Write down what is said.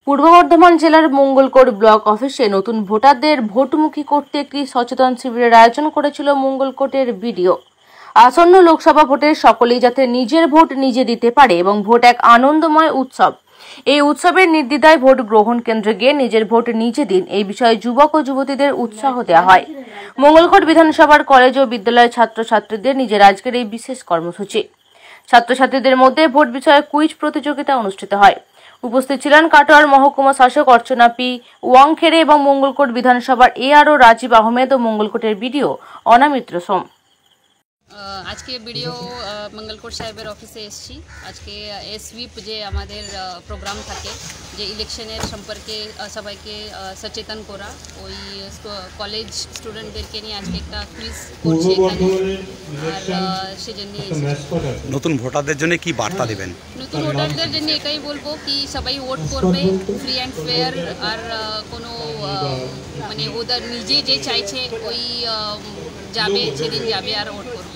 পূর্ব বর্ধমান জেলার মঙ্গলকোট ব্লক অফিসে নতুন ভোটারদের ভোটমুখী করতে একটি সচেতন শিবিরের আয়োজন করেছিল মঙ্গলকোটের বিডিও। আসন্ন লোকসভা ভোটে সকলেই যাতে নিজের ভোট নিজে দিতে পারে এবং ভোট এক আনন্দময় উৎসব। এই উৎসবের নির্দ্বিধায় ভোট গ্রহণ কেন্দ্রে গিয়ে নিজের ভোট নিজে দিন, এই বিষয়ে যুবক ও যুবতীদের উৎসাহ দেওয়া হয়। মঙ্গলকোট বিধানসভার কলেজ ও বিদ্যালয়ের ছাত্রছাত্রীদের নিজের আজকের এই বিশেষ কর্মসূচি। ছাত্রছাত্রীদের মধ্যে ভোট বিষয়ে কুইজ প্রতিযোগিতা অনুষ্ঠিত হয়। উপস্থিত ছিলেন কাটোয়ার মহকুমা শাসক অর্চনা পি ওয়াংখেড়ে এবং মঙ্গলকোট বিধানসভার এআরও রাজীব আহমেদ ও মঙ্গলকোটের বিডিও অনামিত্র সোম। আজকে ভিডিও মঙ্গলকোট সাহেবের অফিসে এসেছি। আজকে এসভিপ যে আমাদের প্রোগ্রাম থাকে, যে ইলেকশনের সম্পর্কে সবাইকে সচেতন করা, ওই কলেজ স্টুডেন্টদেরকে নিয়ে আজকে একটা কুইজ করছি এখানে। আর সেজন্য নতুন ভোটারদের জন্য কি বার্তা দেবেন? নতুন ভোটারদের জন্য এটাই বলবো কি সবাই ভোট করবে ফ্রি অ্যান্ড ফেয়ার, আর কোনো মানে ওদের নিজে যে চাইছে ওই যাবে, সেদিন যাবে আর ভোট করবে।